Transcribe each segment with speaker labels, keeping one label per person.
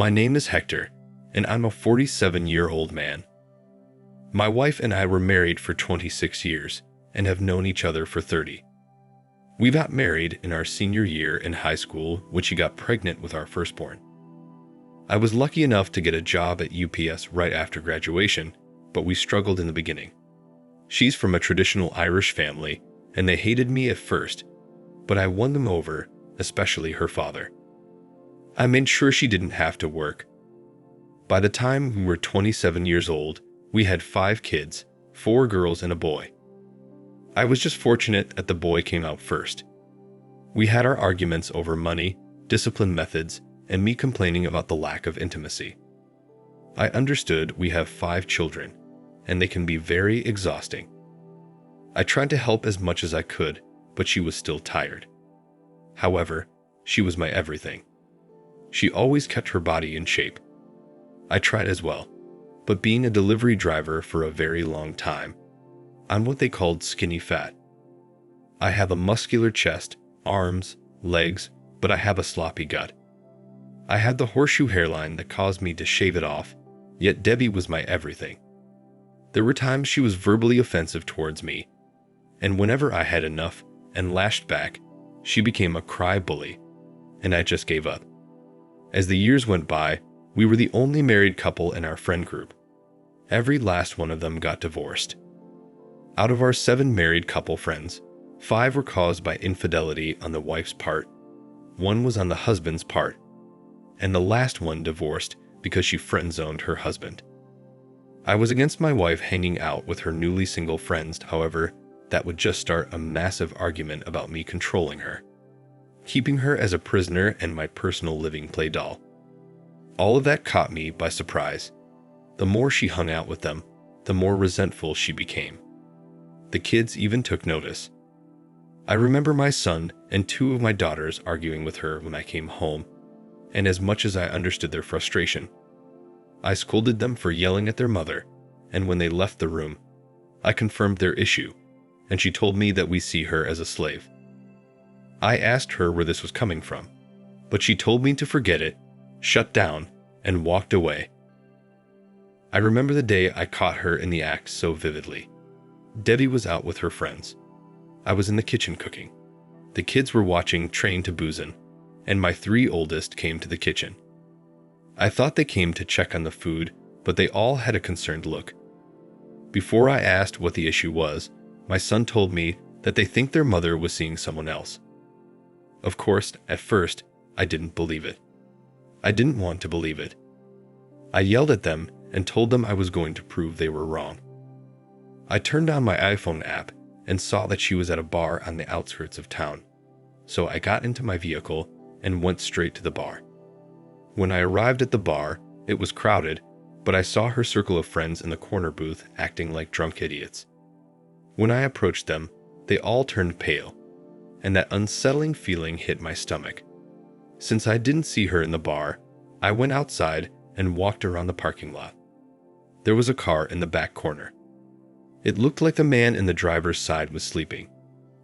Speaker 1: My name is Hector, and I'm a 47-year-old man. My wife and I were married for 26 years and have known each other for 30. We got married in our senior year in high school when she got pregnant with our firstborn. I was lucky enough to get a job at UPS right after graduation, but we struggled in the beginning. She's from a traditional Irish family, and they hated me at first, but I won them over, especially her father. I made sure she didn't have to work. By the time we were 27 years old, we had 5 kids, 4 girls and a boy. I was just fortunate that the boy came out first. We had our arguments over money, discipline methods, and me complaining about the lack of intimacy. I understood we have 5 children, and they can be very exhausting. I tried to help as much as I could, but she was still tired. However, she was my everything. She always kept her body in shape. I tried as well, but being a delivery driver for a very long time, I'm what they called skinny fat. I have a muscular chest, arms, legs, but I have a sloppy gut. I had the horseshoe hairline that caused me to shave it off, yet Debbie was my everything. There were times she was verbally offensive towards me, and whenever I had enough and lashed back, she became a cry bully, and I just gave up. As the years went by, we were the only married couple in our friend group. Every last one of them got divorced. Out of our 7 married couple friends, 5 were caused by infidelity on the wife's part, 1 was on the husband's part, and the last one divorced because she friend-zoned her husband. I was against my wife hanging out with her newly single friends, however, that would just start a massive argument about me controlling her, keeping her as a prisoner and my personal living play doll. All of that caught me by surprise. The more she hung out with them, the more resentful she became. The kids even took notice. I remember my son and 2 of my daughters arguing with her when I came home, and as much as I understood their frustration, I scolded them for yelling at their mother, and when they left the room, I confirmed their issue, and she told me that we see her as a slave. I asked her where this was coming from, but she told me to forget it, shut down, and walked away. I remember the day I caught her in the act so vividly. Debbie was out with her friends. I was in the kitchen cooking. The kids were watching Train to Busan, and my 3 oldest came to the kitchen. I thought they came to check on the food, but they all had a concerned look. Before I asked what the issue was, my son told me that they think their mother was seeing someone else. Of course, at first, I didn't believe it. I didn't want to believe it. I yelled at them and told them I was going to prove they were wrong. I turned on my iPhone app and saw that she was at a bar on the outskirts of town, so I got into my vehicle and went straight to the bar. When I arrived at the bar, it was crowded, but I saw her circle of friends in the corner booth acting like drunk idiots. When I approached them, they all turned pale, and that unsettling feeling hit my stomach. Since I didn't see her in the bar, I went outside and walked around the parking lot. There was a car in the back corner. It looked like the man in the driver's side was sleeping,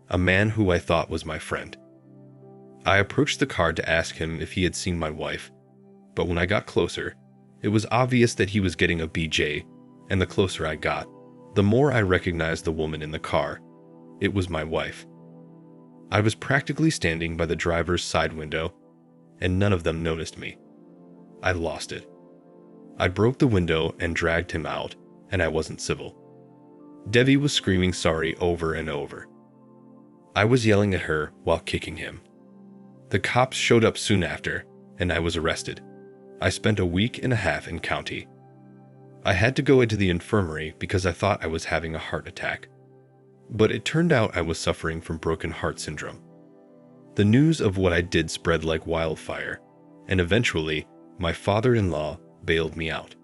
Speaker 1: a man who I thought was my friend. I approached the car to ask him if he had seen my wife, but when I got closer, it was obvious that he was getting a BJ, and the closer I got, the more I recognized the woman in the car. It was my wife. I was practically standing by the driver's side window, and none of them noticed me. I lost it. I broke the window and dragged him out, and I wasn't civil. Debbie was screaming sorry over and over. I was yelling at her while kicking him. The cops showed up soon after, and I was arrested. I spent a week and a half in county. I had to go into the infirmary because I thought I was having a heart attack. But it turned out I was suffering from broken heart syndrome. The news of what I did spread like wildfire, and eventually, my father-in-law bailed me out.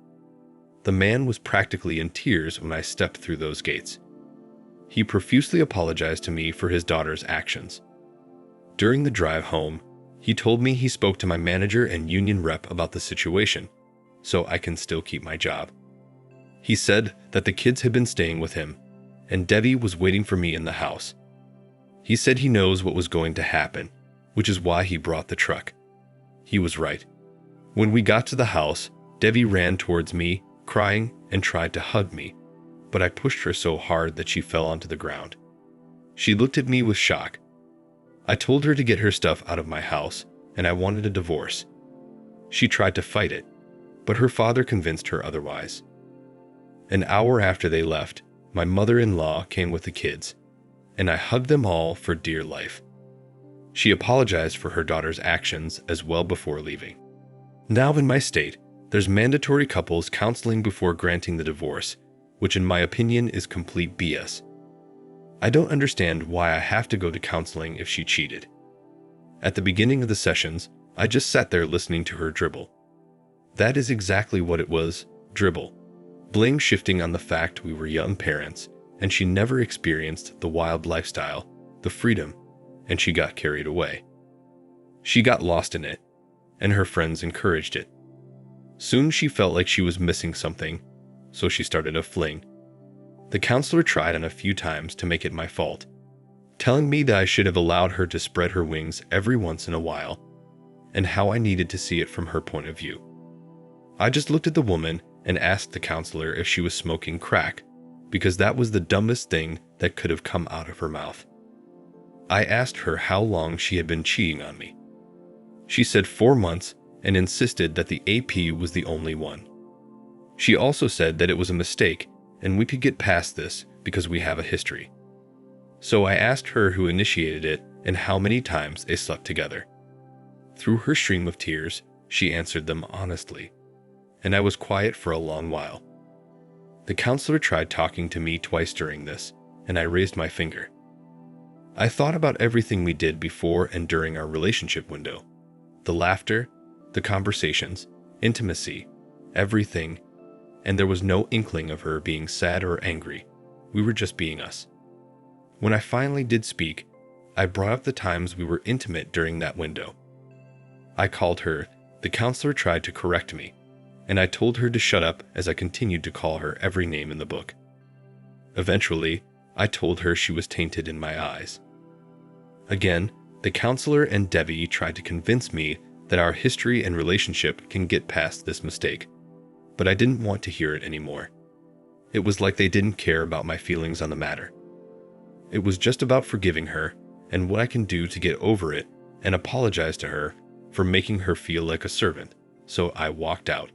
Speaker 1: The man was practically in tears when I stepped through those gates. He profusely apologized to me for his daughter's actions. During the drive home, he told me he spoke to my manager and union rep about the situation, so I can still keep my job. He said that the kids had been staying with him, and Debbie was waiting for me in the house. He said he knows what was going to happen, which is why he brought the truck. He was right. When we got to the house, Debbie ran towards me, crying, and tried to hug me, but I pushed her so hard that she fell onto the ground. She looked at me with shock. I told her to get her stuff out of my house, and I wanted a divorce. She tried to fight it, but her father convinced her otherwise. An hour after they left, my mother-in-law came with the kids, and I hugged them all for dear life. She apologized for her daughter's actions as well before leaving. Now in my state, there's mandatory couples counseling before granting the divorce, which in my opinion is complete BS. I don't understand why I have to go to counseling if she cheated. At the beginning of the sessions, I just sat there listening to her dribble. That is exactly what it was, dribble. Blame shifting on the fact we were young parents, and she never experienced the wild lifestyle, the freedom, and she got carried away. She got lost in it, and her friends encouraged it. Soon she felt like she was missing something, so she started a fling. The counselor tried on a few times to make it my fault, telling me that I should have allowed her to spread her wings every once in a while, and how I needed to see it from her point of view. I just looked at the woman and asked the counselor if she was smoking crack, because that was the dumbest thing that could have come out of her mouth. I asked her how long she had been cheating on me. She said 4 months and insisted that the AP was the only one. She also said that it was a mistake and we could get past this because we have a history. So I asked her who initiated it and how many times they slept together. Through her stream of tears, she answered them honestly, and I was quiet for a long while. The counselor tried talking to me twice during this, and I raised my finger. I thought about everything we did before and during our relationship window. The laughter, the conversations, intimacy, everything, and there was no inkling of her being sad or angry. We were just being us. When I finally did speak, I brought up the times we were intimate during that window. I called her. The counselor tried to correct me, and I told her to shut up as I continued to call her every name in the book. Eventually, I told her she was tainted in my eyes. Again, the counselor and Debbie tried to convince me that our history and relationship can get past this mistake, but I didn't want to hear it anymore. It was like they didn't care about my feelings on the matter. It was just about forgiving her and what I can do to get over it and apologize to her for making her feel like a servant, so I walked out.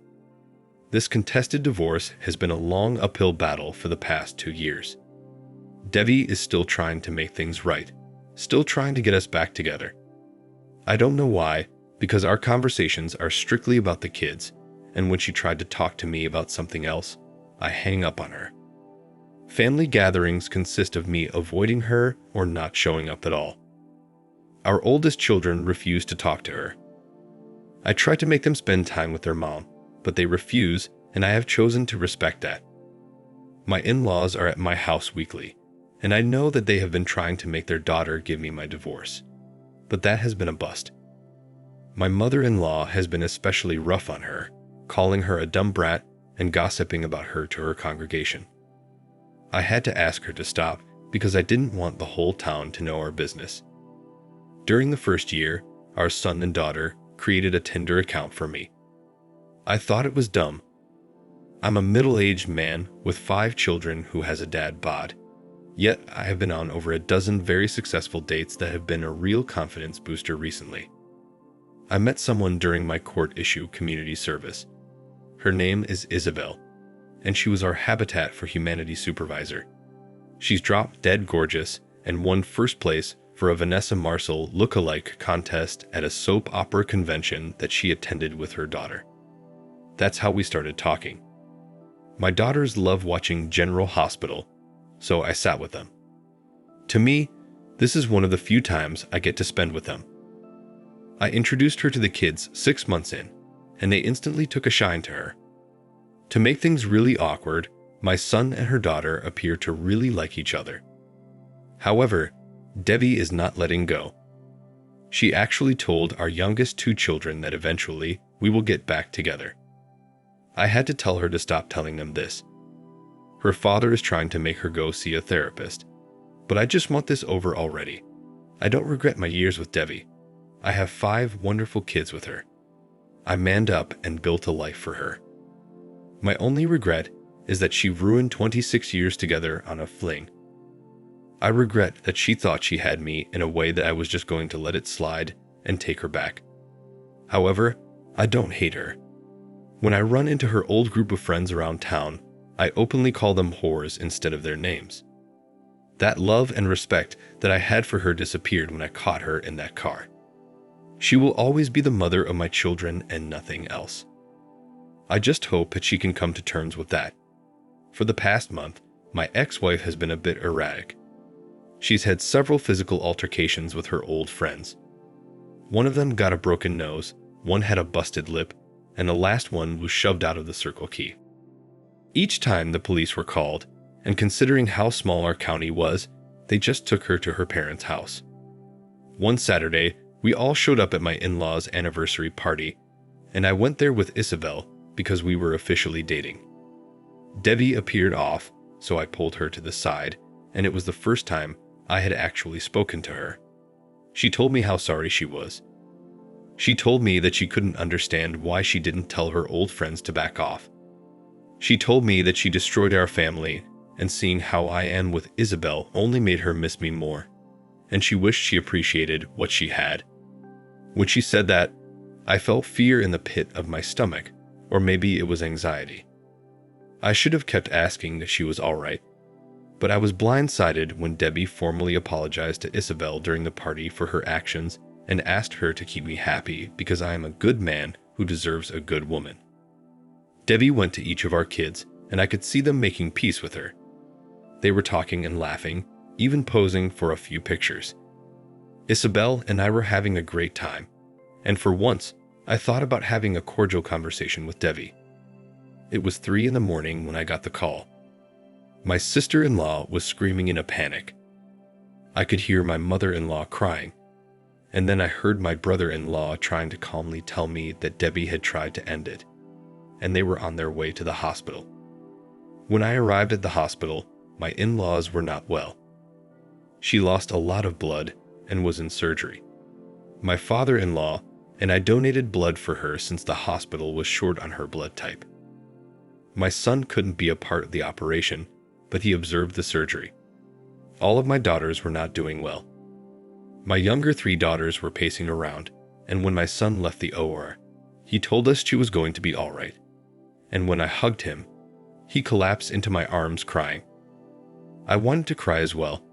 Speaker 1: This contested divorce has been a long uphill battle for the past 2 years. Debbie is still trying to make things right, still trying to get us back together. I don't know why, because our conversations are strictly about the kids, and when she tried to talk to me about something else, I hang up on her. Family gatherings consist of me avoiding her or not showing up at all. Our oldest children refuse to talk to her. I try to make them spend time with their mom, but they refuse, and I have chosen to respect that. My in-laws are at my house weekly, and I know that they have been trying to make their daughter give me my divorce, but that has been a bust. My mother-in-law has been especially rough on her, calling her a dumb brat and gossiping about her to her congregation. I had to ask her to stop because I didn't want the whole town to know our business. During the first year, our son and daughter created a Tinder account for me. I thought it was dumb. I'm a middle-aged man with 5 children who has a dad bod, yet I have been on over a dozen very successful dates that have been a real confidence booster recently. I met someone during my court issue community service. Her name is Isabel, and she was our Habitat for Humanity supervisor. She's drop dead gorgeous and won first place for a Vanessa Marcel look-alike contest at a soap opera convention that she attended with her daughter. That's how we started talking. My daughters love watching General Hospital, so I sat with them. To me, this is one of the few times I get to spend with them. I introduced her to the kids 6 months in, and they instantly took a shine to her. To make things really awkward, my son and her daughter appear to really like each other. However, Debbie is not letting go. She actually told our youngest 2 children that eventually we will get back together. I had to tell her to stop telling them this. Her father is trying to make her go see a therapist, but I just want this over already. I don't regret my years with Debbie. I have 5 wonderful kids with her. I manned up and built a life for her. My only regret is that she ruined 26 years together on a fling. I regret that she thought she had me in a way that I was just going to let it slide and take her back. However, I don't hate her. When I run into her old group of friends around town, I openly call them whores instead of their names. That love and respect that I had for her disappeared when I caught her in that car. She will always be the mother of my children and nothing else. I just hope that she can come to terms with that. For the past month, my ex-wife has been a bit erratic. She's had several physical altercations with her old friends. One of them got a broken nose, one had a busted lip, and the last one was shoved out of the Circle Key. Each time the police were called, and considering how small our county was, they just took her to her parents' house. One Saturday, we all showed up at my in-laws' anniversary party, and I went there with Isabel because we were officially dating. Debbie appeared off, so I pulled her to the side, and it was the first time I had actually spoken to her. She told me how sorry she was. She told me that she couldn't understand why she didn't tell her old friends to back off. She told me that she destroyed our family, and seeing how I am with Isabel only made her miss me more, and she wished she appreciated what she had. When she said that, I felt fear in the pit of my stomach, or maybe it was anxiety. I should have kept asking if she was all right, but I was blindsided when Debbie formally apologized to Isabel during the party for her actions and asked her to keep me happy because I am a good man who deserves a good woman. Debbie went to each of our kids, and I could see them making peace with her. They were talking and laughing, even posing for a few pictures. Isabel and I were having a great time, and for once, I thought about having a cordial conversation with Debbie. It was 3 a.m. when I got the call. My sister-in-law was screaming in a panic. I could hear my mother-in-law crying, and then I heard my brother-in-law trying to calmly tell me that Debbie had tried to end it, and they were on their way to the hospital. When I arrived at the hospital, my in-laws were not well. She lost a lot of blood and was in surgery. My father-in-law and I donated blood for her since the hospital was short on her blood type. My son couldn't be a part of the operation, but he observed the surgery. All of my daughters were not doing well. My younger 3 daughters were pacing around, and when my son left the OR, he told us she was going to be all right. And when I hugged him, he collapsed into my arms crying. I wanted to cry as well,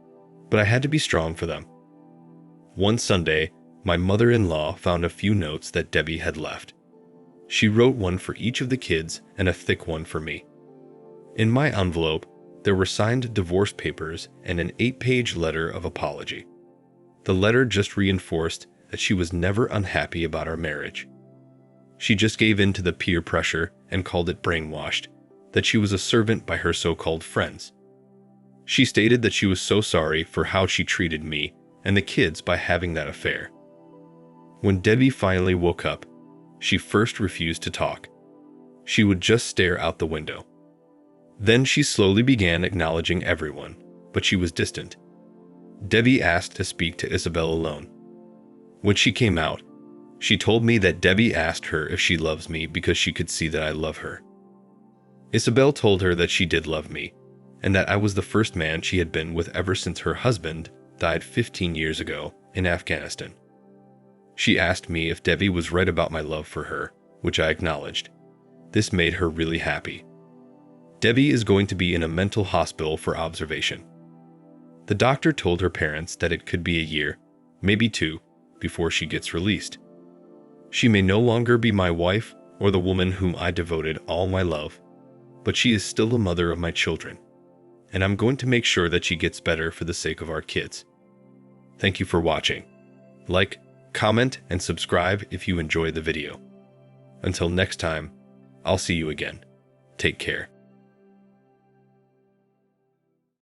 Speaker 1: but I had to be strong for them. One Sunday, my mother-in-law found a few notes that Debbie had left. She wrote one for each of the kids and a thick one for me. In my envelope, there were signed divorce papers and an 8-page letter of apology. The letter just reinforced that she was never unhappy about our marriage. She just gave in to the peer pressure and called it brainwashed, that she was a servant by her so-called friends. She stated that she was so sorry for how she treated me and the kids by having that affair. When Debbie finally woke up, she first refused to talk. She would just stare out the window. Then she slowly began acknowledging everyone, but she was distant. Debbie asked to speak to Isabel alone. When she came out, she told me that Debbie asked her if she loves me because she could see that I love her. Isabel told her that she did love me, and that I was the first man she had been with ever since her husband died 15 years ago in Afghanistan. She asked me if Debbie was right about my love for her, which I acknowledged. This made her really happy. Debbie is going to be in a mental hospital for observation. The doctor told her parents that it could be a year, maybe 2, before she gets released. She may no longer be my wife or the woman whom I devoted all my love, but she is still the mother of my children, and I'm going to make sure that she gets better for the sake of our kids. Thank you for watching. Like, comment, and subscribe if you enjoyed the video. Until next time, I'll see you again. Take care.